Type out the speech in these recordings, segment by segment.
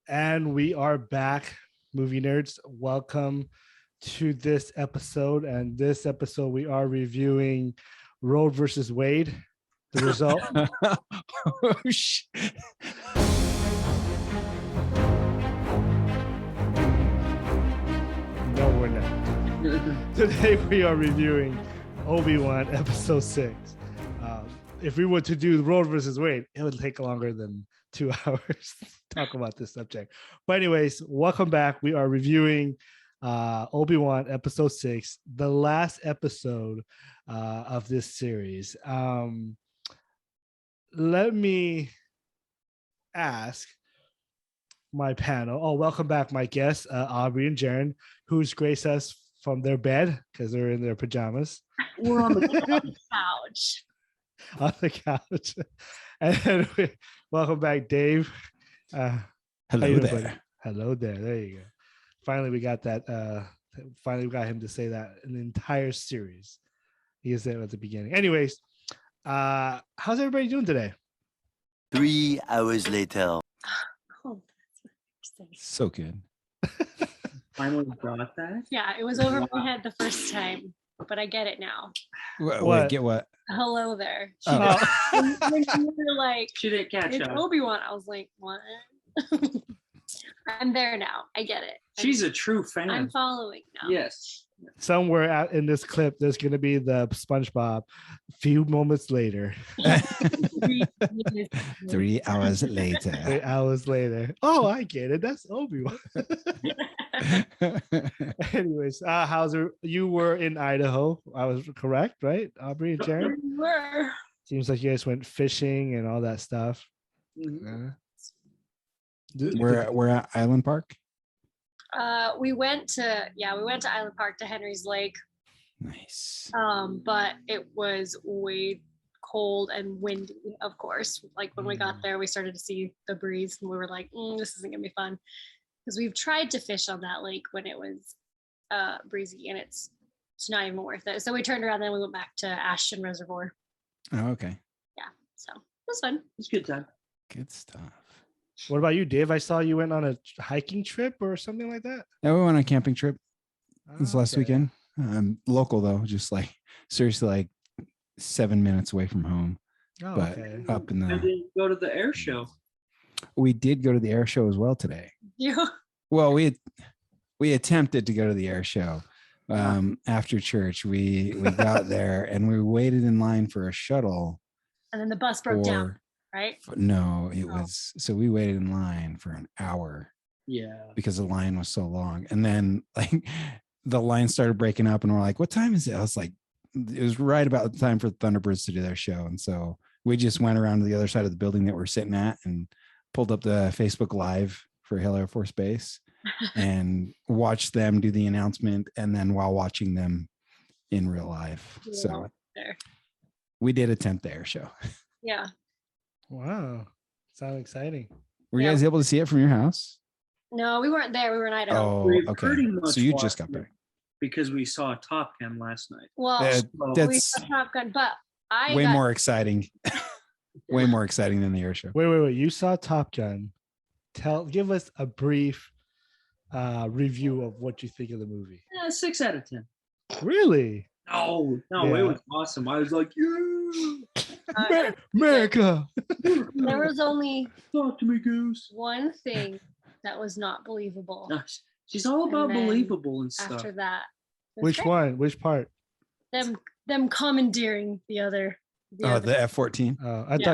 And we are back, movie nerds. Welcome to this episode. And this episode, we are reviewing Roe versus Wade. The result. Oh, No, we're not. Today we are reviewing Obi-Wan episode 6. If we were to do Roe versus Wade, it would take longer than 2 hours to talk about this subject. But anyways, welcome back. We are reviewing Obi-Wan episode 6, the last episode of this series. Let me ask my panel. Oh, welcome back, my guests, Aubrey and Jaren, who's graced us from their bed because they're in their pajamas. We're on the couch. On the couch. And welcome back, Dave. hello there. Buddy? Hello there. There you go. Finally, we got that. Finally, we got him to say that in the entire series. He is there at the beginning. Anyways, how's everybody doing today? 3 hours later. Oh, So good. Finally brought that. yeah, it was over my head the first time, but I get it now. What? Wait, get what? Hello there. Oh. When you were like, She didn't catch it's up. Obi-Wan, I was like, what? I'm there now. I get it. She's a true fan. I'm following now. Yes. Somewhere out in this clip, there's going to be the SpongeBob. Few moments later. 3 hours later. 3 hours later. Oh, I get it. That's Obi-Wan. Anyways, Hauser, you were in Idaho. I was correct, right? Aubrey and Jaren? We were. Seems like you guys went fishing and all that stuff. Mhm. We're at Island Park. We went to Island Park to Henry's Lake. Nice. But it was way cold and windy, of course. Like when we got there, we started to see the breeze and we were like, this isn't gonna be fun. Because we've tried to fish on that lake when it was breezy and it's not even worth it. So we turned around and then we went back to Ashton Reservoir. Oh, okay. So it was fun. It's a good time. Good stuff. What about you, Dave? I saw you went on a hiking trip or something like that. Yeah, we went on a camping trip this last Okay. weekend. Local though, just like seriously like 7 minutes away from home. Oh, But okay. up in I the didn't go to the air show. we did go to the air show as well today. Yeah. Well, we attempted to go to the air show. After church, we got there and we waited in line for a shuttle. And then the bus broke down, right? No, it Oh. was so we waited in line for an hour Yeah. because the line was so long. And then like the line started breaking up and we're like, what time is it? I was like, it was right about the time for the Thunderbirds to do their show. And so we just went around to the other side of the building that we're sitting at and pulled up the Facebook Live for Hill Air Force Base and watched them do the announcement. And then while watching them in real life. So There. we did attempt the air show. Yeah. Wow. Sounds exciting. Were you Yeah. guys able to see it from your house? No, we weren't there. We were in Idaho. Oh, We okay. pretty much So you just watched got it back. because we saw Top Gun last night. Well, Uh, we that's saw Top Gun, but I way got more exciting. Way more exciting than the air show. Wait. You saw Top Gun. Give us a brief review of what you think of the movie. 6 out of 10. Really? No, Yeah. it was awesome. I was like, yeah. America. there was only Talk to me, Goose. one thing that was not believable No, she's all about And then believable and stuff. after that. It was Which great. one? Which part? Them commandeering the other. Oh, the F-14. I Yeah.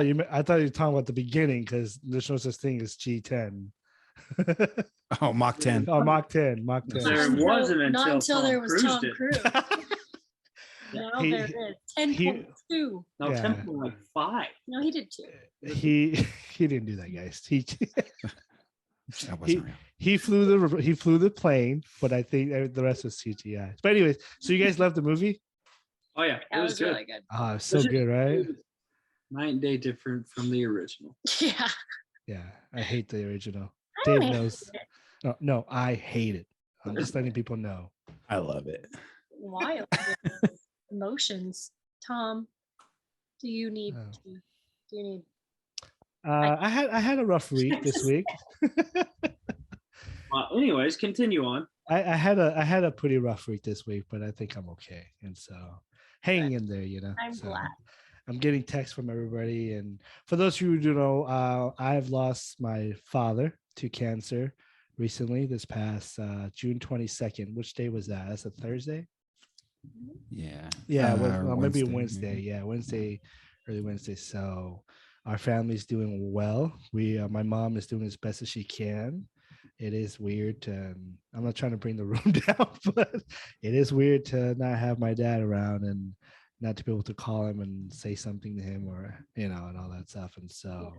thought you were talking about the beginning because there's no such thing as G10. Oh, Mach 10. Oh, Mach 10. Mach 10. There wasn't not until until Tom there was Cruise Tom did. Cruise. Now He- there it is. 10.2. No, Yeah. 10.5. No, he did too. he didn't do that, guys. That wasn't real. He flew the plane, but I think the rest was CGI. But anyways, so you guys loved the movie? Oh, yeah. That It was was good. really good. Oh, it's so good, right? It was night and day different from the original. Yeah. Yeah, I hate the original. I don't Dave hate knows. it. No, I hate it. I'm just letting people know. I love it. Wild emotions. Tom, do you need Oh. do you need I had a rough week this week. anyways, continue on. I had a pretty rough week this week, but I think I'm okay. And so hanging in there, I'm So glad. I'm getting texts from everybody. And for those of you who do know, I've lost my father to cancer recently this past June 22nd. Which day was that? That's a Thursday? Yeah. Yeah, maybe Wednesday, Wednesday. Yeah, Wednesday, early Wednesday. So our family's doing well. My mom is doing as best as she can. It is weird to, I'm not trying to bring the room down, but it is weird to not have my dad around and not to be able to call him and say something to him or, and all that stuff. And so,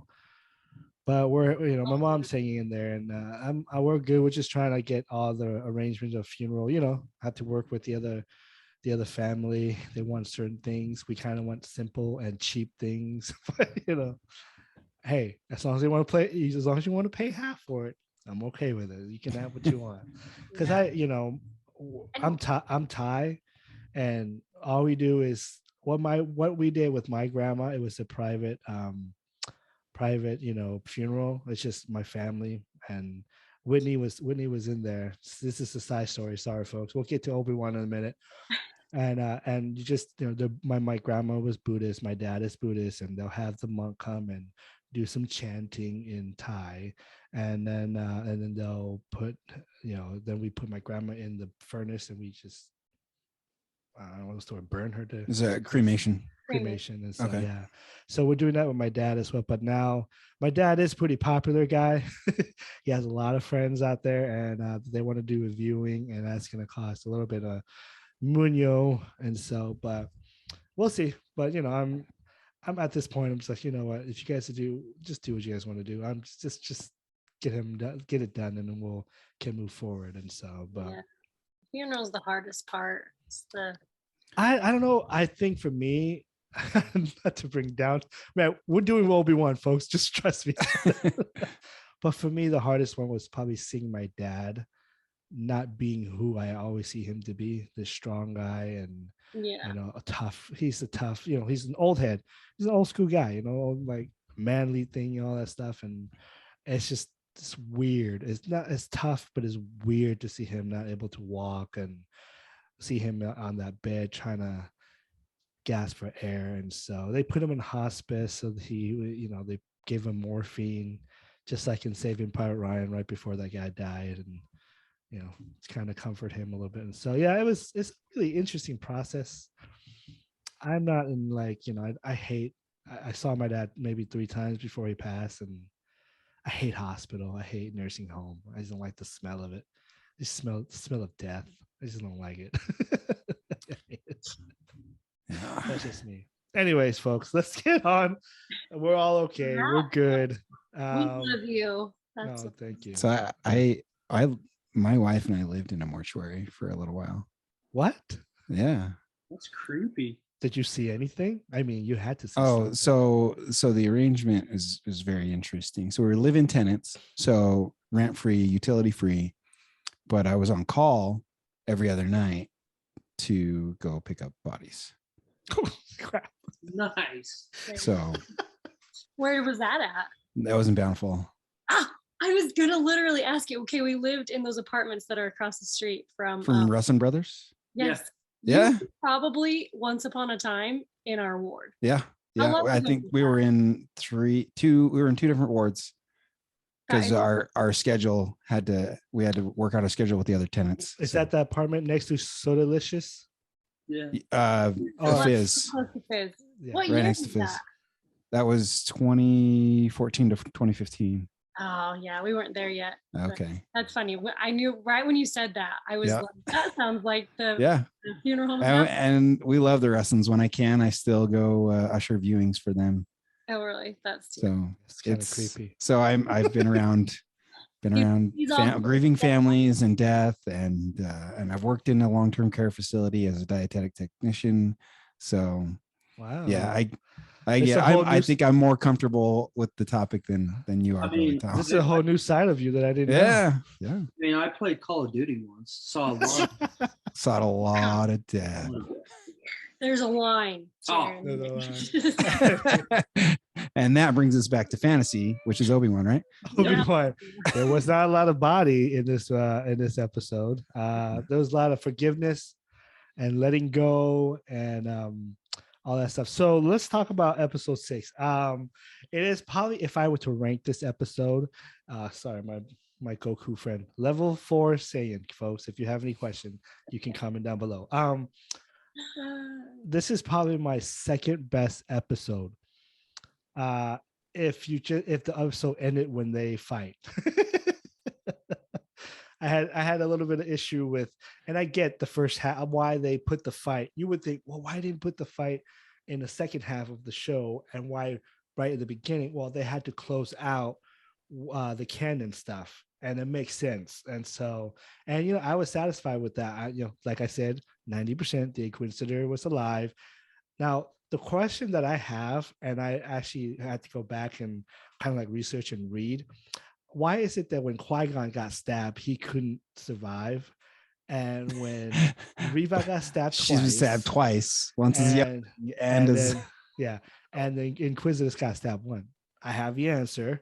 but we're, my mom's hanging in there and we're good. We're just trying to get all the arrangements of funeral, have to work with the other family. They want certain things. We kind of want simple and cheap things, but hey, as long as they want to play, as long as you want to pay half for it, I'm okay with it. You can have what you want. Because I'm Thai, and all we do is what we did with my grandma. It was a private funeral. It's just my family, and Whitney was in there. This is a side story. Sorry, folks. We'll get to Obi-Wan in a minute. And you just my grandma was Buddhist, my dad is Buddhist, and they'll have the monk come and do some chanting in Thai, and then they'll put then we put my grandma in the furnace and we just I don't know what's the word, burn her to Is that cremation? Cremation. And so Okay. yeah, so we're doing that with my dad as well. But now my dad is pretty popular guy. He has a lot of friends out there, and they want to do a viewing, and that's going to cost a little bit of Muno. And so, but we'll see. But I'm at this point, I'm just like, you know what, if you guys just do what you guys want to do. I'm just get it done, and then we'll can move forward. And so, but Funeral's the hardest part. It's I don't know. I think for me, not to bring down, man, we're doing Obi-Wan, folks. Just trust me. But for me, the hardest one was probably seeing my dad not being who I always see him to be, this strong guy and a tough. He's a tough. He's an old head. He's an old school guy. Like manly thing, all that stuff, and it's just it's weird. It's not as tough, but it's weird to see him not able to walk and see him on that bed trying to gasp for air. And so they put him in hospice so that they gave him morphine, just like in Saving Private Ryan right before that guy died, and it's kind of comfort him a little bit. And so it's a really interesting process. I'm not in I saw my dad maybe 3 times before he passed, and I hate hospital. I hate nursing home. I just don't like the smell of it. The smell of death. I just don't like it. That's just me. Anyways, folks, let's get on. We're all okay. We're good. we love you. Thank you. So I my wife and I lived in a mortuary for a little while. What? Yeah. That's creepy. Did you see anything? I mean, you had to see something. So the arrangement is very interesting. So we were live-in tenants, so rent-free, utility-free, but I was on call every other night to go pick up bodies. Oh, crap. Nice. So where was that at? That was in Bountiful. I was gonna literally ask you. Okay, we lived in those apartments that are across the street from Russell Brothers. Yes. Yeah. Probably once upon a time in our ward. Yeah. I think we were in 2 different wards because our schedule we had to work out a schedule with the other tenants. Is that the apartment next to Sodalicious? Yeah. Fizz. Fizz. Yeah. What Right year next to was Fizz. that? That was 2014 to 2015. Oh yeah, we weren't there yet. Okay. That's funny. I knew right when you said that. I was like, that sounds like the funeral home. And we love the Russins. When I can, I still go usher viewings for them. Oh really? That's so it's kind of creepy. So I've been around grieving families and death, and I've worked in a long-term care facility as a dietetic technician. So wow. Yeah, I think I'm more comfortable with the topic than you are. I mean, this is a whole new side of you that I didn't know. Yeah. I mean, I played Call of Duty once. Saw a lot of death. There's a line. Oh. And that brings us back to fantasy, which is Obi-Wan, right? Obi-Wan. There was not a lot of body in this episode. There was a lot of forgiveness and letting go and all that stuff. So let's talk about episode 6. It is probably, if I were to rank this episode, sorry, my Goku friend, level 4 Saiyan, folks. If you have any question, you can comment down below. This is probably my second best episode. If the episode ended when they fight. I had a little bit of issue with, and I get the first half why they put the fight. You would think, well, why didn't put the fight in the second half of the show, and why right at the beginning? Well, they had to close out the canon stuff, and it makes sense. And so, and I was satisfied with that. Like I said, 90% the Inquisitor was alive. Now, the question that I have, and I actually had to go back and kind of like research and read, why is it that when Qui-Gon got stabbed, he couldn't survive? And when Reva got stabbed twice. She was stabbed twice. Once as young and as... Then, and the Inquisitors got stabbed once. I have the answer.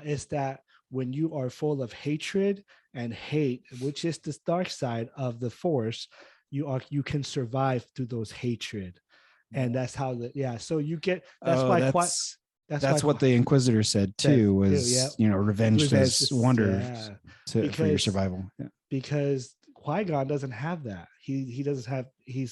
It's that when you are full of hatred and hate, which is the dark side of the Force, you can survive through those hatred. And that's how so you get that's what the Inquisitor said too, was revenge does wonders for your survival. Yeah. Because Qui-Gon doesn't have that. He doesn't have, even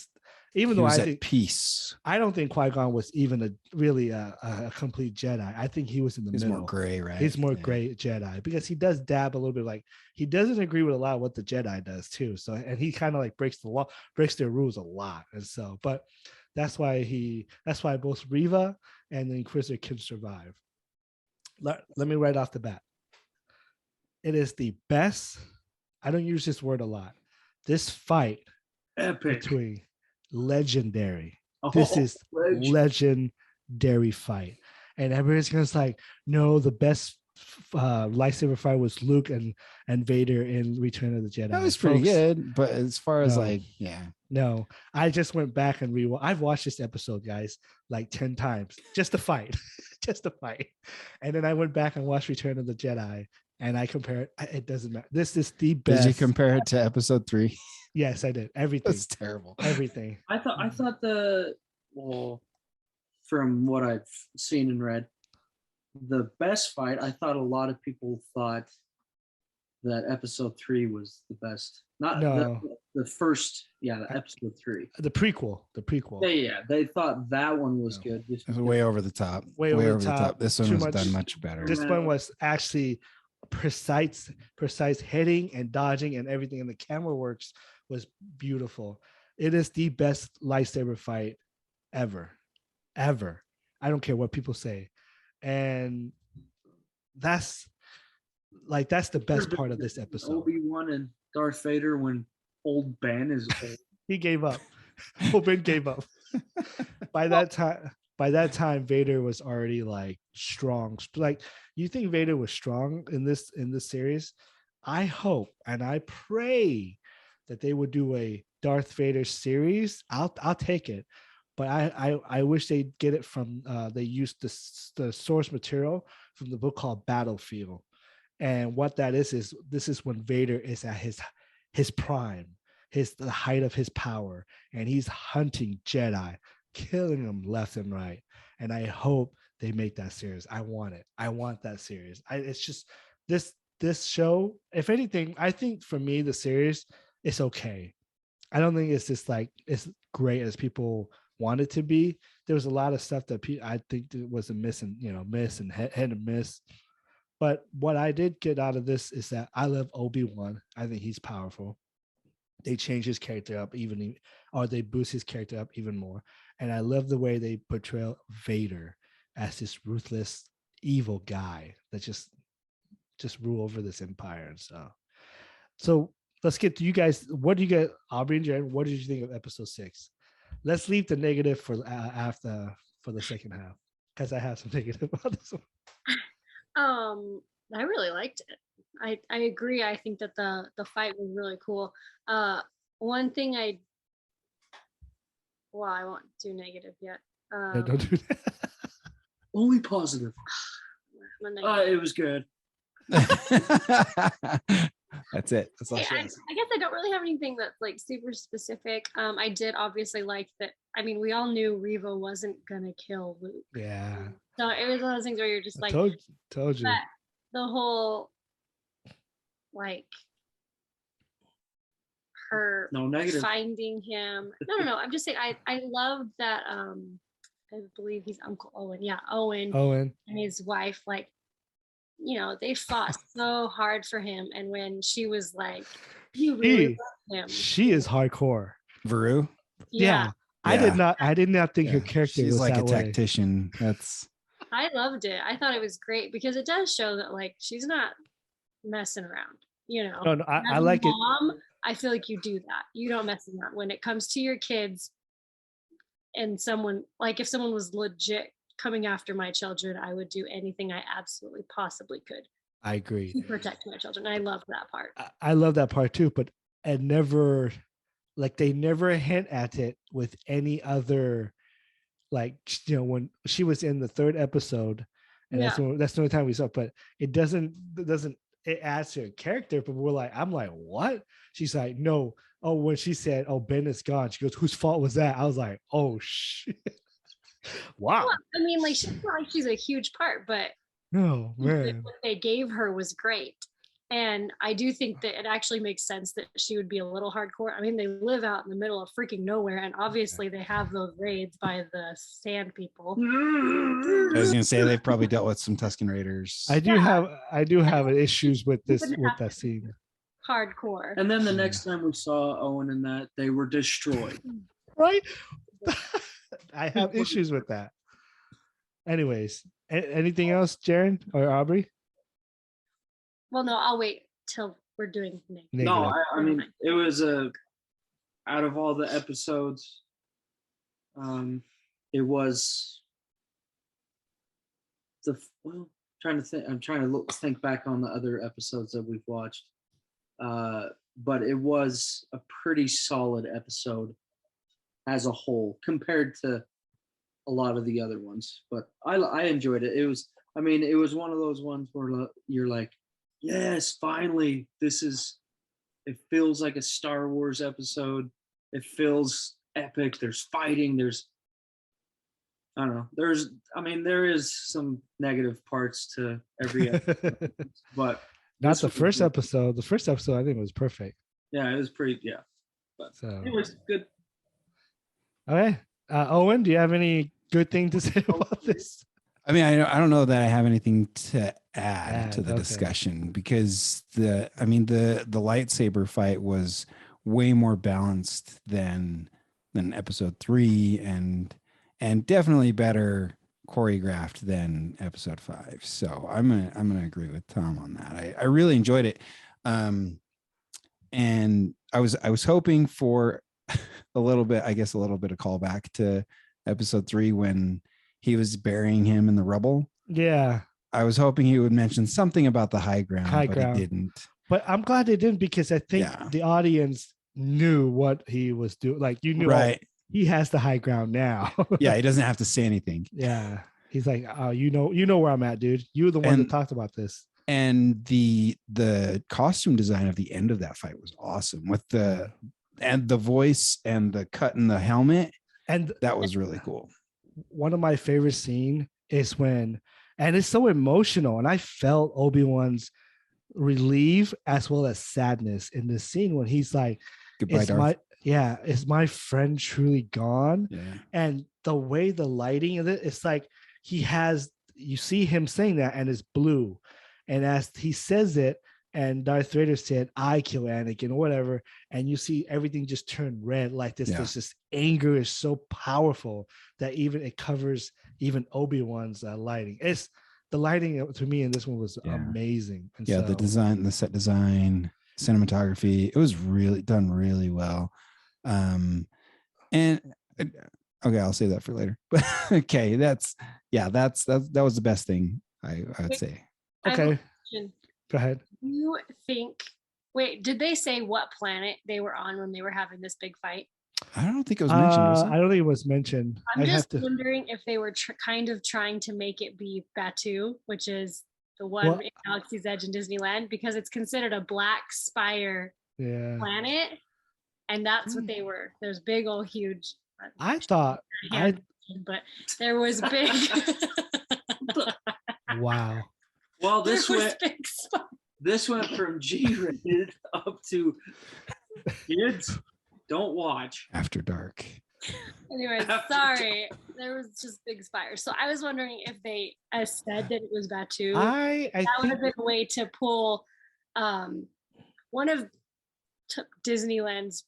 He though was I at think peace. I don't think Qui-Gon was even a complete Jedi. I think he was in the middle. He's more gray, right? He's more gray Jedi, because he does dab a little bit, like he doesn't agree with a lot of what the Jedi does too. So, and he kind of like breaks their rules a lot. And so, but that's why both Reva and the Inquisitor can survive. Let me right off the bat. It is the best. I don't use this word a lot. This fight Epic. between legendary. This is legendary fight. And everybody's gonna like, no, the best lightsaber fight was Luke and Vader in Return of the Jedi. That was pretty good, but as far as no, I just went back and I've watched this episode, guys, like 10 times, just to fight, and then I went back and watched Return of the Jedi, and I compare it. It doesn't matter. This is the best. Did you compare it to episode 3? Yes, I did. Everything. That's terrible. Everything. I thought from what I've seen and read, the best fight, I thought a lot of people thought that episode 3 was the best. Not the first, the episode 3. The prequel. Yeah, they thought that one was good. It was way over the top. Way over the top. This one was done much better. This one was actually precise hitting and dodging and everything, and the camera works was beautiful. It is the best lightsaber fight ever. I don't care what people say. And that's the best part of this episode. Obi-Wan and Darth Vader when old Ben is old. He gave up. Old Ben gave up. By that time, Vader was already like strong. Like, you think Vader was strong in this series? I hope and I pray that they would do a Darth Vader series. I'll take it. But I wish they'd get it from they used the source material from the book called Battlefield. And what that is this is when Vader is at his prime, the height of his power, and he's hunting Jedi, killing them left and right. And I hope they make that series. I want it. I want that series. It's just this show, if anything, I think for me the series is okay. I don't think it's just like it's great as people want it to be. There was a lot of stuff that I think was a miss and hit and miss. But what I did get out of this is that I love Obi-Wan. I think he's powerful. They change his character up or they boost his character up even more. And I love the way they portray Vader as this ruthless, evil guy that just rule over this empire and stuff. So let's get to you guys. What do you get, Aubrey and Jen? What did you think of episode 6? Let's leave the negative for the second half, because I have some negative about this one. I really liked it. I agree. I think that the fight was really cool. One thing I won't do negative yet. Yeah, don't do that. Only positive. It was good. That's it. That's all I she guess has. I don't really have anything that's like super specific. I did obviously like that. I mean, we all knew Reva wasn't gonna kill Luke. Yeah. So it was one of those things where you're just I like, told you. but the whole like her No negative. finding him. No. I'm just saying I love that I believe he's Uncle Owen. Yeah, Owen and his wife, like, you know, they fought so hard for him. And when she was like, you really love him. She is hardcore. Veru. Yeah. I did not think her character She's was like that a way. tactician. That's I loved it. I thought it was great because it does show that like she's not messing around, you know. No, I As a like mom, I feel like you do that. You don't mess around when it comes to your kids. And someone, like if someone was legit coming after my children, I would do anything I absolutely possibly could I agree. to protect my children. I love that part. I love that part too, but it never, like they never hint at it with any other, like, you know, when she was in the 3rd episode, and that's the only time we saw it, but it doesn't it adds to her character, but I'm like, what? She's like, no. Oh, when she said, oh, Ben is gone, she goes, whose fault was that? I was like, oh shit. Wow. Well, I mean, like, she's not like she's a huge part, but no, man. what they gave her was great. And I do think that it actually makes sense that she would be a little hardcore. I mean, they live out in the middle of freaking nowhere, and obviously they have those raids by the sand people. I was gonna say they've probably dealt with some Tusken Raiders. I do have issues with that scene. Hardcore. And then the next time we saw Owen and that, they were destroyed. Right? I have issues with that. Anyways, anything else, Jaren or Aubrey? Well, no, I'll wait till we're doing negative. No, I mean, it was out of all the episodes, it was I'm trying to think back on the other episodes that we've watched. But it was a pretty solid episode as a whole compared to a lot of the other ones. But I enjoyed it. It was one of those ones where you're like, yes, finally, it feels like a Star Wars episode. It feels epic. There's fighting. I don't know. There is some negative parts to every episode, but not the first episode. The first episode, I think, was perfect. Yeah, it was pretty. Yeah, but it was good. Okay, Owen, do you have any good thing to say about this? I mean, I don't know that I have anything to add to the discussion, because the lightsaber fight was way more balanced than episode 3, and definitely better choreographed than episode 5. So I'm gonna agree with Tom on that. I really enjoyed it, and I was hoping for a little bit of callback to episode 3 when he was burying him in the rubble. Yeah, I was hoping he would mention something about the high ground, but he didn't. But I'm glad they didn't, because I think the audience knew what he was doing. Like, you knew, right? He has the high ground now. Yeah, he doesn't have to say anything. Yeah, he's like, oh, you know where I'm at, dude. You're the one that talked about this. And the costume design of the end of that fight was awesome, with the voice and the cut in the helmet, and that was really cool. One of my favorite scene is when, and it's so emotional, and I felt Obi-Wan's relief as well as sadness in this scene when he's like, goodbye, Darth. Is my friend truly gone? Yeah. And the way the lighting of it, it's like you see him saying that, and it's blue. And as he says it, and Darth Vader said, I kill Anakin, or whatever, and you see everything just turn red like this. Yeah. This anger is so powerful that even it covers even Obi-Wan's lighting. It's the lighting to me in this one was amazing. And the design, the set design, cinematography, it was really done really well. And okay, I'll save that for later. But okay, that was the best thing I would say. Okay, go ahead. You think? Wait, did they say what planet they were on when they were having this big fight? I don't think it was mentioned. Was it? I don't think it was mentioned. I'm I have just to. wondering if they were kind of trying to make it be Batu, which is the one Well, in Galaxy's Edge in Disneyland, because it's considered a black spire Yeah. planet, and that's what they were. There's big old huge. I thought. But there was big. Wow. Well, there this was went big spires. this went from G-rated up to kids don't watch. After dark. Anyways, sorry. There was just big spires. So I was wondering if they said that it was Batu. I that would think have been a way to pull one of Disneyland's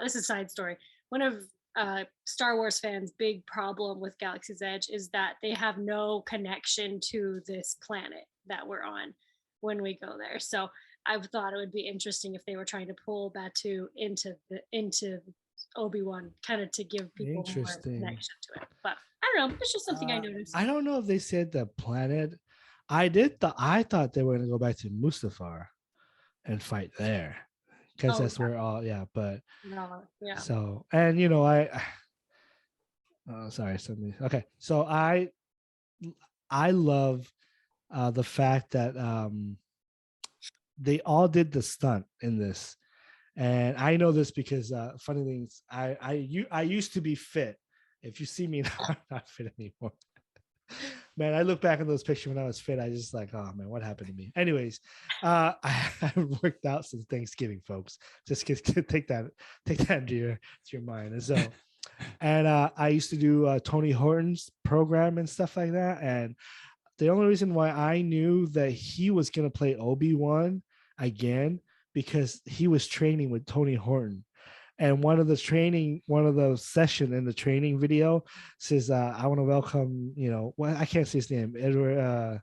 this is a side story. One of Star Wars fans' big problem with Galaxy's Edge is that they have no connection to this planet that we're on when we go there. So I thought it would be interesting if they were trying to pull Batu into Obi-Wan, kind of to give people more Interesting. connection to it. But I don't know. It's just something I noticed. I don't know if they said the planet. I thought they were going to go back to Mustafar and fight there, because that's where all. Yeah, but No, yeah. so, and you know, sorry, something. Okay, so I love the fact that they all did the stunt in this, and I know this because funny things, I used to be fit. If you see me now, I'm not fit anymore. Man, I look back on those pictures when I was fit. I just like, oh man, what happened to me? Anyways, I worked out since Thanksgiving, folks. Just take that into your mind. And so, and I used to do Tony Horton's program and stuff like that. And the only reason why I knew that he was gonna play Obi-Wan again, because he was training with Tony Horton. And one of the session in the training video says, I want to welcome, I can't say his name. The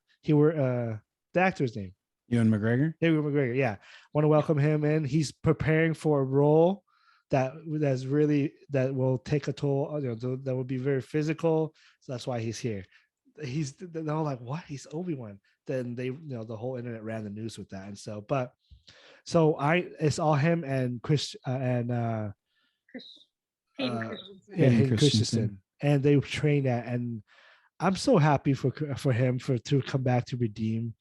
actor's name. Ewan McGregor? Ewan McGregor, yeah. Want to welcome him in. He's preparing for a role that will take a toll, that will be very physical. So that's why he's here. They're all like, what? He's Obi-Wan. Then the whole internet ran the news with that. And so, it's all him and Chris Hayden Christensen, and they train that, and I'm so happy for him to come back to redeem,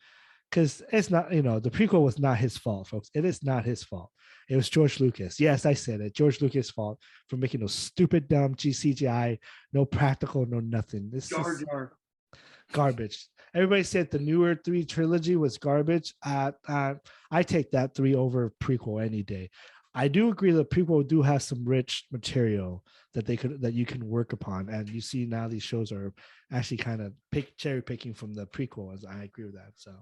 because it's not, the prequel was not his fault, folks. It is not his fault. It was George Lucas. Yes, I said it. George Lucas' fault for making those stupid, dumb CGI, no practical, no nothing. This is garbage. Everybody said the newer 3 trilogy was garbage. I take that 3 over prequel any day. I do agree that prequel do have some rich material that you can work upon, and you see now these shows are actually kind of cherry picking from the prequel. As I agree with that. So,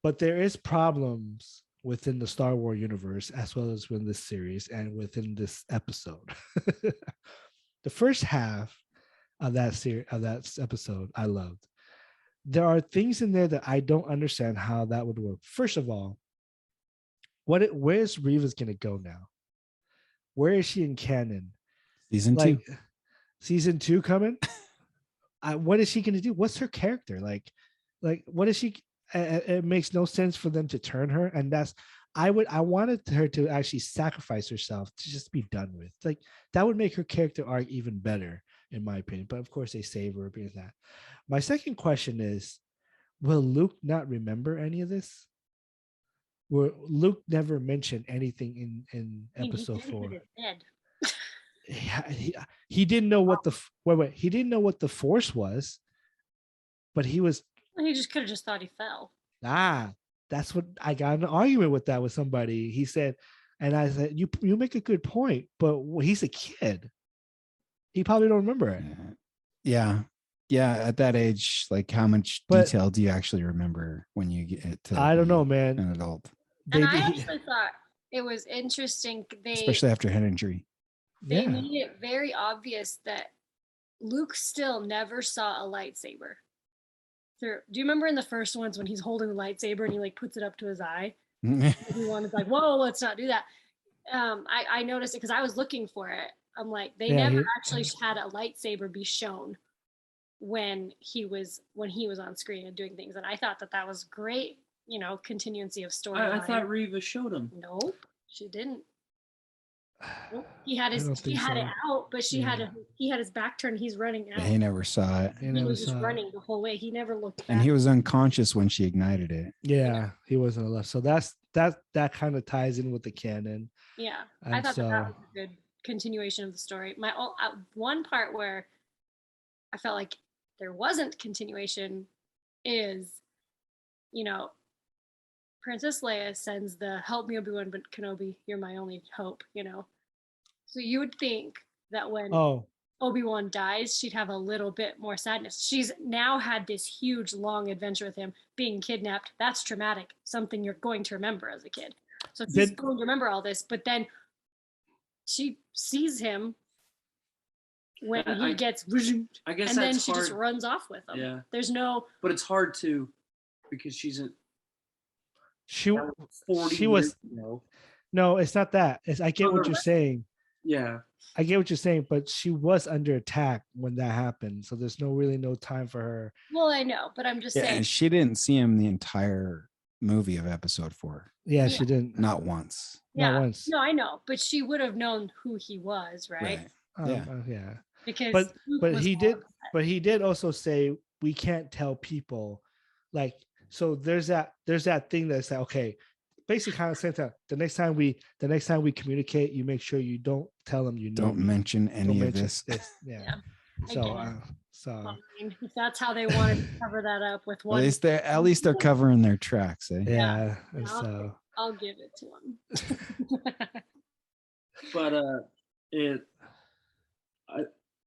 but there is problems within the Star Wars universe as well as within this series and within this episode. The first half of that episode I loved. There are things in there that I don't understand how that would work. First of all, where's Reva's gonna go now? Where is she in canon? Season 2. Season 2 coming? What is she gonna do? What's her character? Like what is she? It makes no sense for them to turn her, and I wanted her to actually sacrifice herself to just be done with. Like that would make her character arc even better, in my opinion. But of course they save her because of that. My second question is, will Luke not remember any of this? Where Luke never mentioned anything in episode 4. He didn't know what he didn't know what the Force was, but he just could have just thought he fell. That's what I got in an argument with somebody. He said, and I said, you make a good point, but he's a kid. He probably don't remember it. Yeah. At that age, like how much detail do you actually remember when you get to? I don't know, man. An adult. And I actually thought it was interesting. Especially after head injury. They made it very obvious that Luke still never saw a lightsaber. Do you remember in the first ones when he's holding the lightsaber and he like puts it up to his eye? Everyone is like, "Whoa, let's not do that." I noticed it because I was looking for it. I'm like, they never actually had a lightsaber be shown when he was on screen and doing things, and I thought that was great. Continuancy of story. I thought Reva showed him. Nope, she didn't. He had I don't he think had it so. out, but Yeah. he had his back turned. He's running out. He never saw it. He He never was just saw it. running the whole way. He never looked back. And he was unconscious when she ignited it. Yeah, he wasn't alive. So that kind of ties in with the canon. Yeah, I And thought that so was a good continuation of the story. One part where I felt like there wasn't continuation is, you know, Princess Leia sends the "Help me, Obi-Wan Kenobi, you're my only hope," you know. So you would think that when oh Obi-Wan dies, she'd have a little bit more sadness. She's now had this huge, long adventure with him being kidnapped. That's traumatic, something you're going to remember as a kid. So she's going to remember all this, but then she sees him when he gets, I guess and then that's she hard. just runs off with him. Yeah. There's no. But it's hard to, because she's a she 40 she was years ago. no, it's not that. It's I get No, what no. you're saying. Yeah. I get what you're saying, but she was under attack when that happened. So there's no time for her. Well, I know, but I'm just Yeah, saying. and she didn't see him the entire movie of episode 4. Yeah, she didn't. Not once. Not Yeah. once. No, I know, but she would have known who he was, right? Yeah. Yeah. Because Luke But was he more did upset. but he did also say we can't tell people, like, so there's that thing that's like, okay, basically kind of saying that the next time we communicate, you make sure you don't tell them you know Don't me. mention Don't any of mention this. Yeah. Yeah, I So get it. so Fine. If that's how they wanted to cover that up with one, At least they're covering their tracks, eh? yeah. And I'll, so I'll give it to him. But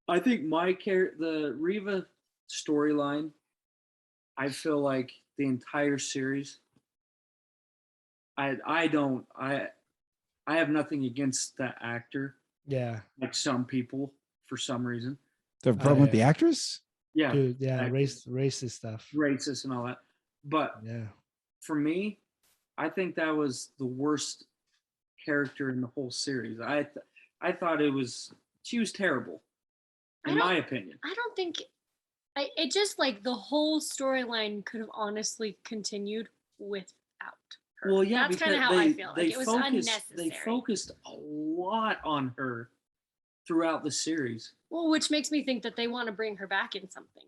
I think the Reva storyline, I feel like the entire series, I have nothing against that actor, yeah. like some people for some reason. The problem with the yeah. actress? Yeah, Dude, yeah, actor, racist stuff. racist and all that. But Yeah. for me, I think that was the worst character in the whole series. I thought she was terrible, in my opinion. I don't think it just like the whole storyline could have honestly continued without her. Well, yeah, that's kind of because how I feel. Like it was unnecessary. They focused a lot on her throughout the series. Well, which makes me think that they want to bring her back in something.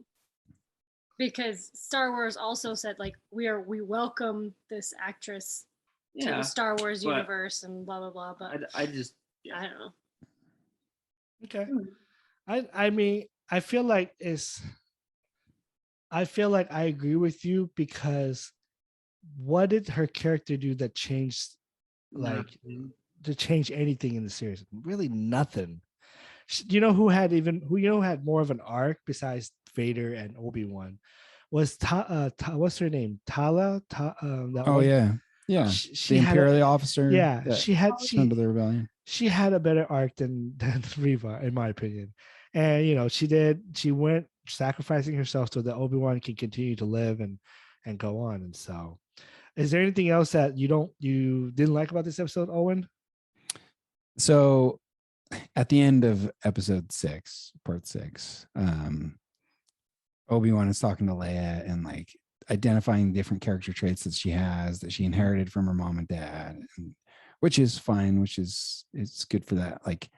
Because Star Wars also said like we welcome this actress to the Star Wars universe and blah blah blah. But I just I don't know. Okay. I mean, I feel like I agree with you, because what did her character do that changed, like, to change anything in the series? Really nothing. You know who had more of an arc besides Vader and Obi-Wan was what's her name? Tala. Yeah. She the had Imperial officer. Yeah, she under the rebellion. She had a better arc than Reva, in my opinion. And she went sacrificing herself so that Obi-Wan can continue to live and go on. And so, is there anything else that you didn't like about this episode, Owen? So at the end of episode 6, part 6, Obi-Wan is talking to Leia and like identifying different character traits that she has, that she inherited from her mom and dad, which is fine, it's good for that, like,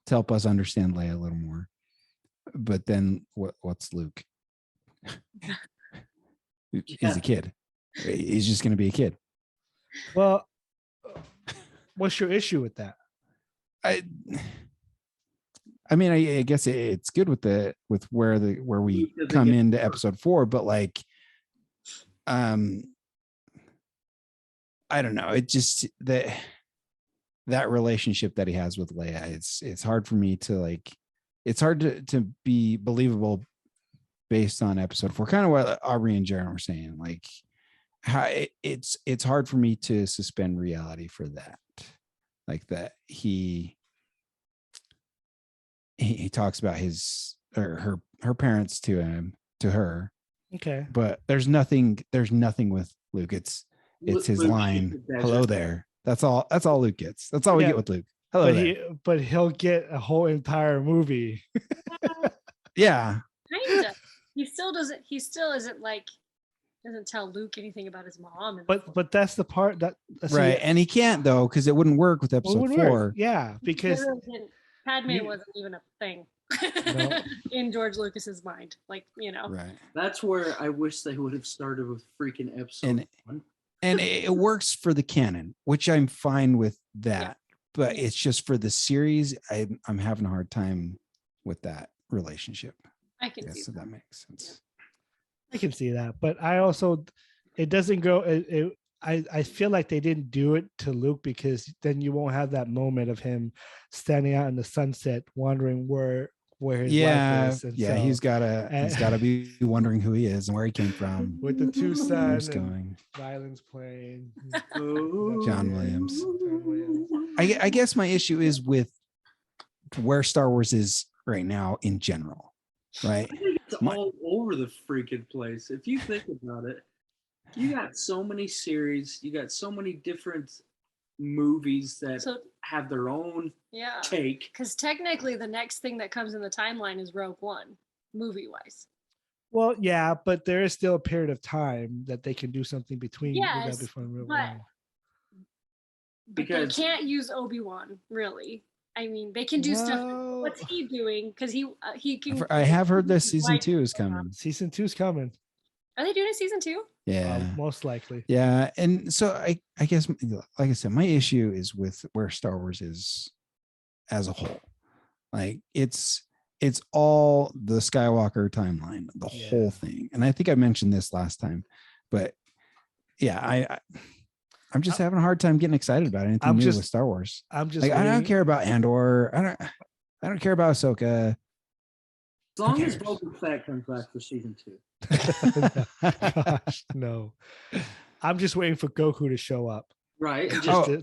to help us understand Leia a little more. But then what's Luke? He's a kid. He's just going to be a kid. Well, what's your issue with that? I mean, I guess it's good with where we come into episode 4, but like, I don't know. It just that relationship that he has with Leia, it's hard for me to like. It's hard to be believable based on episode 4. Kind of what Aubrey and Jaron were saying, like how it's hard for me to suspend reality for that, like that he talks about his or her parents to her. Okay, but there's nothing with Luke. It's his Luke line, "Hello there." That's all Luke gets. That's all we get with Luke. Hello there. But he'll get a whole entire movie. Yeah. Kind of. He still isn't like Doesn't tell Luke anything about his mom. But that's the part that Right. And he can't though, because it wouldn't work with episode 4. Yeah, because Padme wasn't even a thing in George Lucas's mind. Like, Right. That's where I wish they would have started with freaking episode 1. And it works for the canon, which I'm fine with that. Yeah. But it's just for the series, I'm having a hard time with that relationship. I can see so that makes sense. I can see that, but I also, it doesn't go. I feel like they didn't do it to Luke because then you won't have that moment of him standing out in the sunset, wondering where his life is. And so, he's gotta be wondering who he is and where he came from. With the two sons and violins playing, John Williams. I guess my issue is with where Star Wars is right now in general, right? I think it's all over the freaking place. If you think about it, you got so many series, you got so many different movies that have their own take. Because technically the next thing that comes in the timeline is Rogue One, movie-wise. Well, yeah, but there is still a period of time that they can do something between that before Rogue One. But they can't use Obi-Wan, really. I mean, they can do stuff. What's he doing? Because he can. I have heard that season 2 is coming. Season 2 is coming. Are they doing a season 2? Yeah, most likely. Yeah, and so I guess, like I said, my issue is with where Star Wars is as a whole. Like it's all the Skywalker timeline, the whole thing. And I think I mentioned this last time, but yeah, I'm just having a hard time getting excited about anything new with Star Wars. I'm just like, I don't care about Andor. I don't care about Ahsoka. As long as Boba Fett comes back for season 2. Gosh, no. I'm just waiting for Goku to show up. Right.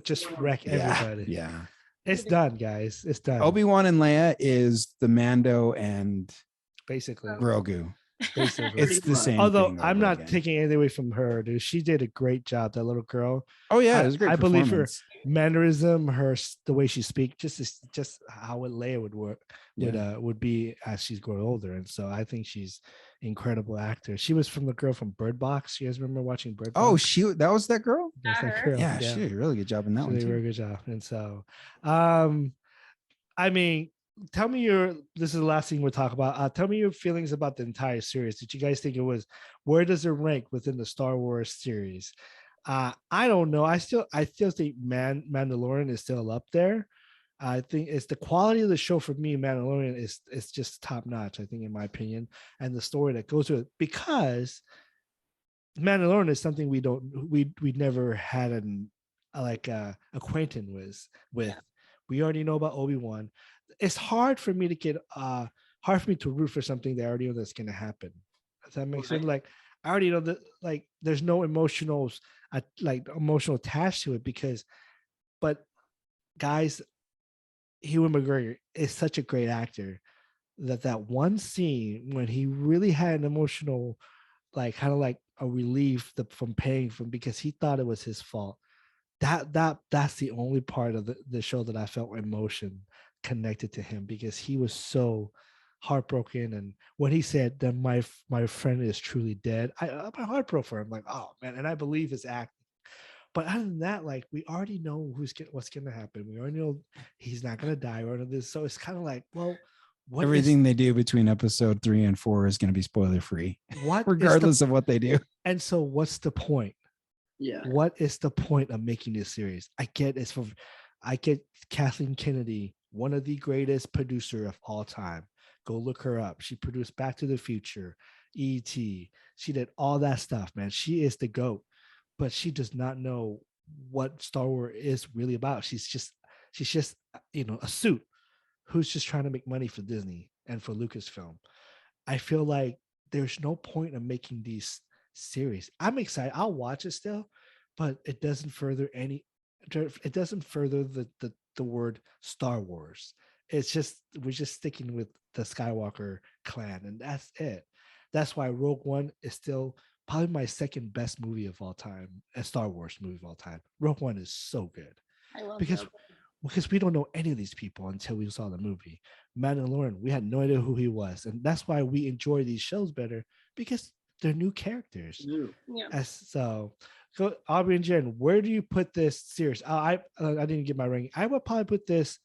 Just wreck everybody. Yeah. It's done, guys. It's done. Obi-Wan and Leia is the Mando and basically Grogu. Basically. It's the same. Although I'm not taking anything away from her, dude. She did a great job, that little girl. Oh yeah, it was a great. I believe her mannerism, the way she speaks, just how Leia would work would be as she's growing older. And so I think she's incredible actor. She was from the girl from Bird Box. You guys remember watching Bird Box? Oh, that was that girl? That's that girl. Yeah, she did a really good job in that one. She did a really good job. And so I mean, tell me this is the last thing we'll talk about. Tell me your feelings about the entire series. Did you guys think where does it rank within the Star Wars series? I don't know. I still think Mandalorian is still up there. I think it's the quality of the show for me. Mandalorian is just top notch, I think, in my opinion, and the story that goes with it, because Mandalorian is something we never had an acquaintance with. Yeah. We already know about Obi-Wan. It's hard for me to root for something that I already know that's going to happen. Does that make sense? Like, I already know that, like, there's no emotional attached to it but guys, Ewan McGregor is such a great actor that one scene when he really had an emotional, like, kind of like a relief from paying from, because he thought it was his fault. That's the only part of the show that I felt emotion connected to him, because he was so heartbroken. And when he said that my friend is truly dead, my heart broke for him. Like, oh man, and I believe his acting. But other than that, like, we already know what's gonna happen. We already know he's not gonna die or this. So it's kind of like, well, everything they do between episode 3 and 4 is going to be spoiler free, regardless of what they do. And so, what's the point? Yeah. What is the point of making this series? I get Kathleen Kennedy, one of the greatest producer of all time. Go look her up. She produced Back to the Future, E.T. She did all that stuff, man. She is the GOAT, but she does not know what Star Wars is really about. She's just a suit who's just trying to make money for Disney and for Lucasfilm. I feel like there's no point in making these series. I'm excited. I'll watch it still, but it doesn't further the word Star Wars. It's just, we're just sticking with the Skywalker clan, and that's it. That's why Rogue One is still probably my second best movie of all time, a Star Wars movie of all time. Rogue One is so good. I love because we don't know any of these people until we saw the movie. Mandalorian, we had no idea who he was, and that's why we enjoy these shows better, because they're new characters. Yeah. So Aubrey and Jen, where do you put this series? I didn't get my ranking. I would probably put this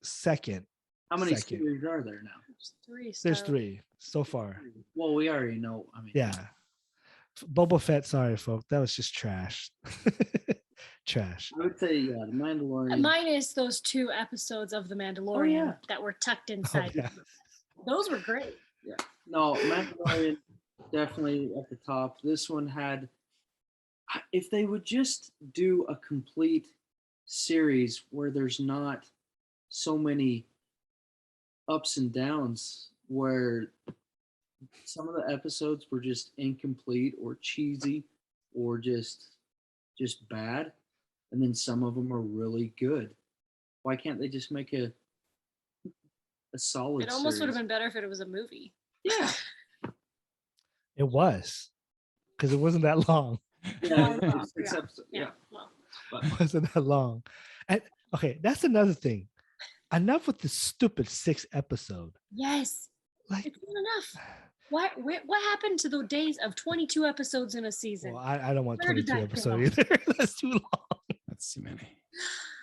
second. How many Second. series are there now? There's 3 so far. Well, we already know. Yeah. Boba Fett, sorry, folks. That was just trash. Trash. I would say, The Mandalorian. Minus those 2 episodes of The Mandalorian that were tucked inside. yeah. Those were great. Yeah. No, Mandalorian definitely at the top. This one had, if they would just do a complete series where there's not so many ups and downs, where some of the episodes were just incomplete or cheesy or just bad, and then some of them are really good. Why can't they just make a solid It almost series? would have been better if it was a movie. Yeah. It was, because it wasn't that long. Yeah, Yeah. 6 episodes. Yeah. Yeah. Well, It wasn't that long. And okay, that's another thing. Enough with the stupid 6 episode. yes. Like, It's not enough. What happened to the days of 22 episodes in a season? well, I don't want Where did 22 that episodes either. That's too long. That's too many.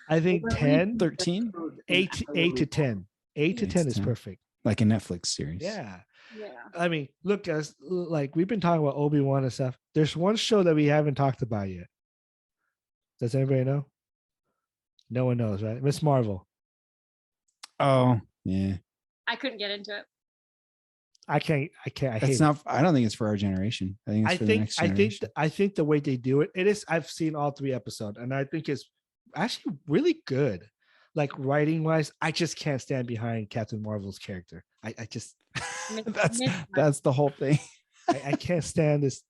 I think Well, 10, 13, 8 to 10. 8 to 10 is 10. perfect. like a Netflix series. Yeah. Yeah. I mean, look, guys, like we've been talking about Obi-Wan and stuff. There's one show that we haven't talked about yet. Does anybody know? No one knows, right? Miss Marvel. Oh, yeah. I couldn't get into it. I can't. I hate It's it. not. I don't think it's for our generation. I think it's for the next generation. I think the way they do it is. I've seen all 3 episodes, and I think it's actually really good. Like writing wise, I just can't stand behind Captain Marvel's character. I just that's the whole thing. I can't stand this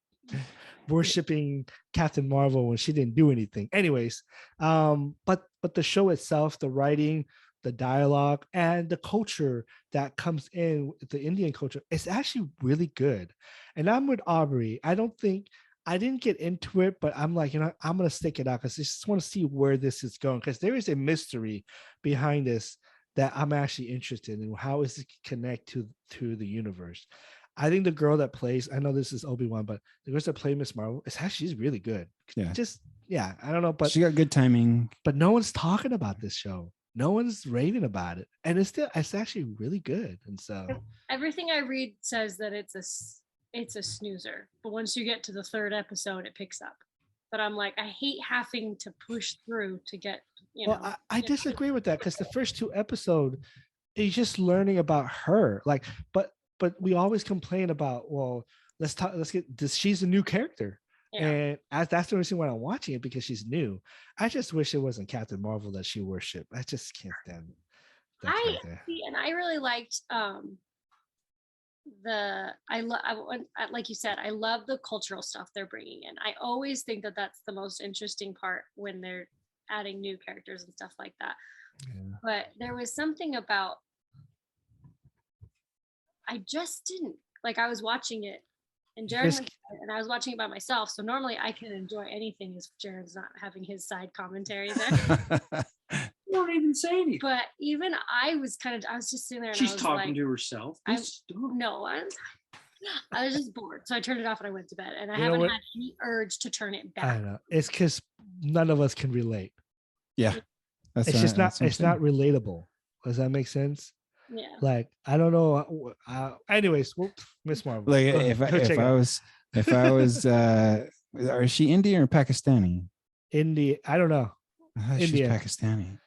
worshiping Captain Marvel when she didn't do anything. Anyways, but the show itself, the writing, the dialogue, and the culture that comes in, the Indian culture, it's actually really good. And I'm with Aubrey. I didn't get into it, but I'm like, I'm gonna stick it out because I just want to see where this is going, because there is a mystery behind this that I'm actually interested in. How is it connect to the universe? I think the girl that plays, I know this is Obi-Wan, but the girl that plays Miss Marvel, she's really good. Yeah. I don't know, but she got good timing. But no one's talking about this show. No one's raving about it, and it's actually really good. And so everything I read says that it's a snoozer, but once you get to the 3rd episode, it picks up. But I'm like, I hate having to push through to get. I disagree with that, because the first 2 episodes, you're just learning about her. Like, but we always complain about, well, let's get this. She's a new character. Yeah. And that's the reason why I'm watching it, because she's new. I just wish it wasn't Captain Marvel that she worshipped. I just can't stand that character. And I really liked like you said, I love the cultural stuff they're bringing in. I always think that that's the most interesting part when they're adding new characters and stuff like that. Yeah. But there was something about, I just didn't like. I was watching it. And Jared and I was watching it by myself. So normally I can enjoy anything if Jared's not having his side commentary there. You don't even say anything. But even I was just sitting there. And She's I was talking like, to herself. I was just bored. So I turned it off and I went to bed. And I haven't had any urge to turn it back. I know. It's because none of us can relate. Yeah. It's not relatable. Does that make sense? Yeah. Like, I don't know. Anyways, Miss Marvel. Like if I was is she Indian or Pakistani? India. I don't know. She's Pakistani.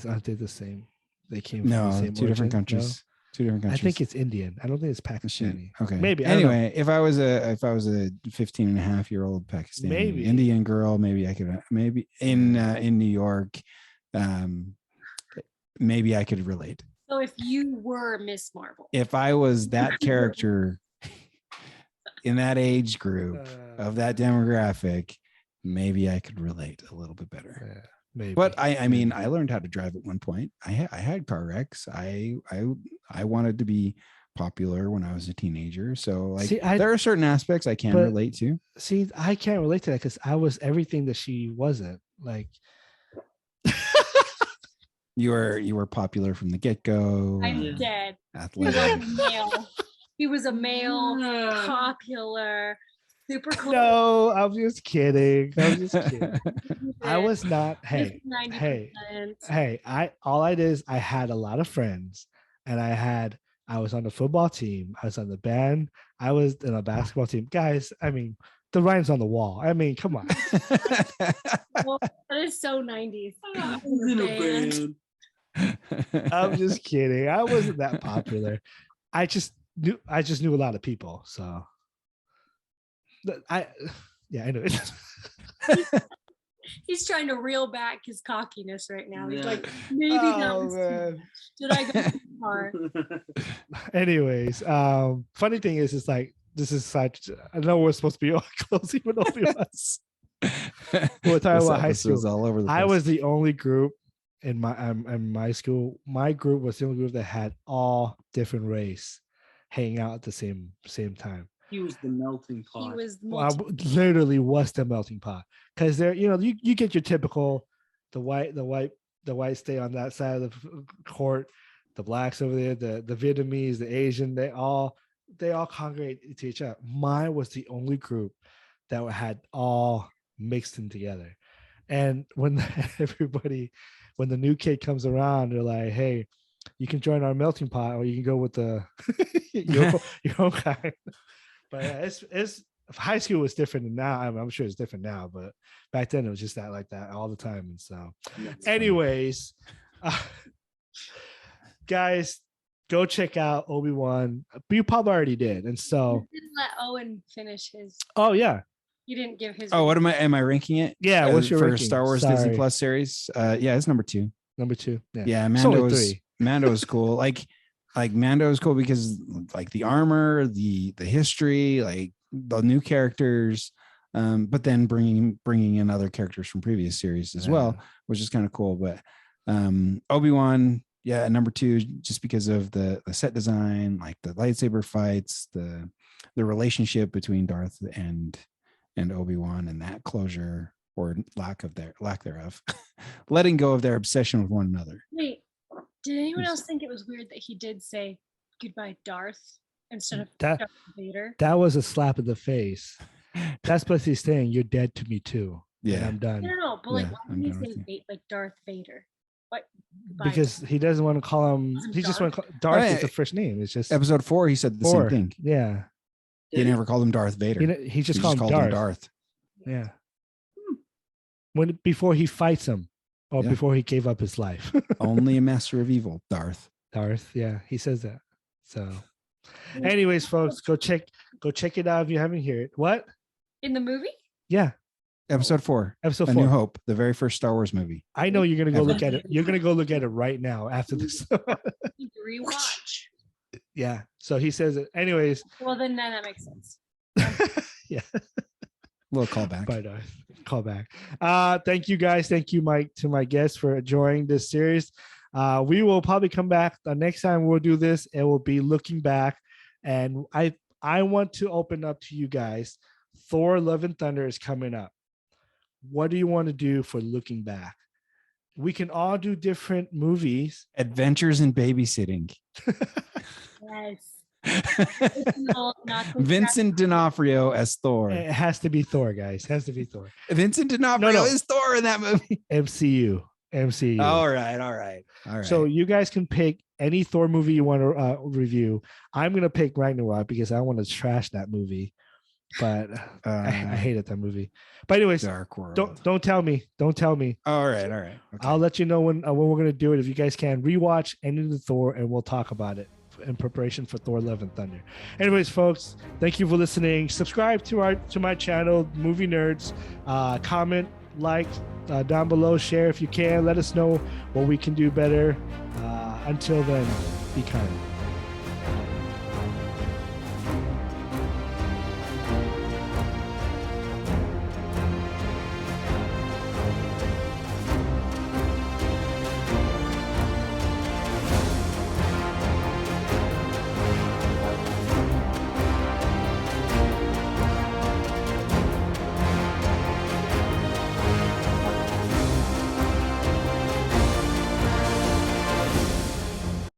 Aren't they the same? They came from the same two different countries. No? 2 different countries. I think it's Indian. I don't think it's Pakistani. Okay. Maybe. Anyway, if I was a 15 and a half year old Pakistani Indian girl, maybe I could in New York, maybe I could relate. So if you were Miss Marvel, if I was that character in that age group of that demographic, maybe I could relate a little bit better. Yeah, maybe. But I mean, I learned how to drive at one point. I had car wrecks. I wanted to be popular when I was a teenager. So like, there are certain aspects I can relate to. See, I can't relate to that because I was everything that she wasn't. Like, You were popular from the get-go. I'm dead. Athletic. He was a male, popular, super cool. No, I'm just kidding. I was not. Hey, 90%. all I did is I had a lot of friends, and I was on the football team. I was on the band. I was in a basketball team. Guys, I mean, the rhymes on the wall. I mean, come on. Well, that is so 90s. I'm just kidding. I wasn't that popular. I just knew a lot of people. So I know it. He's trying to reel back his cockiness right now. He's like, maybe that was too much. Did I go too far? Anyways, funny thing is, it's like this is such. I know we're supposed to be all closing with Obi-Wan's. We're talking about high school. All over the place. I was the only group in my school. My group was the only group that had all different race hanging out at the same time. He was the melting pot. He was literally was the melting pot, because there, you get your typical the white stay on that side of the court, the blacks over there, the Vietnamese, the Asian, they all congregate to each other. Mine was the only group that had all mixed in together. And when the new kid comes around, they're like, hey, you can join our melting pot, or you can go with the your own kind. But it's high school was different than now. I'm sure it's different now, but back then it was just that like that all the time. And so, anyways, guys, go check out Obi-Wan. You probably already did, and so you didn't let Owen finish his. Oh yeah, you didn't give his. Oh, what am I ranking it? Yeah, what's your for ranking? Star Wars Disney Plus series? Yeah, it's number 2. Number 2. Yeah, Mando is cool. Like Mando is cool because like the armor, the history, like the new characters, but then bringing in other characters from previous series as well, which is kind of cool. But Obi-Wan, yeah, number 2, just because of the set design, like the lightsaber fights, the relationship between Darth and Obi-Wan, and that closure or lack thereof, letting go of their obsession with one another. Wait, did anyone else think it was weird that he did say goodbye, Darth, instead of Darth Vader? That was a slap in the face. That's basically saying you're dead to me too. Yeah, I'm done. No, but like, why did he say like Darth Vader? What? Because he doesn't want to call him. He just want to call Darth is the first name. It's just episode 4. He said the same thing. Yeah, he never called him Darth Vader. He just called him Darth. Yeah. Before he fights him, or before he gave up his life. Only a master of evil, Darth. Yeah, he says that. So, anyways, folks, go check it out if you haven't heard it. What? In the movie? Yeah. Episode 4. Episode 4. A New Hope, the very first Star Wars movie. I know you're gonna go look at it. You're gonna go look at it right now after this. Rewatch. Yeah. So he says it. Anyways. Well, then that makes sense. Yeah. Little callback. Bye, Darth. Callback. Thank you guys. Thank you, Mike, to my guests for enjoying this series. We will probably come back the next time we'll do this. It will be looking back, and I want to open up to you guys. Thor: Love and Thunder is coming up. What do you want to do for looking back? We can all do different movies. Adventures in Babysitting. Yes. Vincent D'Onofrio as Thor. It has to be Thor, guys. It has to be Thor. Vincent D'Onofrio is Thor in that movie. MCU. All right. So you guys can pick any Thor movie you want to review. I'm gonna pick Ragnarok because I want to trash that movie, but I hated that movie. But anyways, Dark World. Don't tell me. All right. Okay. I'll let you know when we're gonna do it. If you guys can rewatch any of the Thor, and we'll talk about it in preparation for Thor: Love and Thunder. Anyways, folks, thank you for listening. Subscribe to my channel, Movie Nerds. Comment, like down below, share if you can. Let us know what we can do better. Until then, be kind.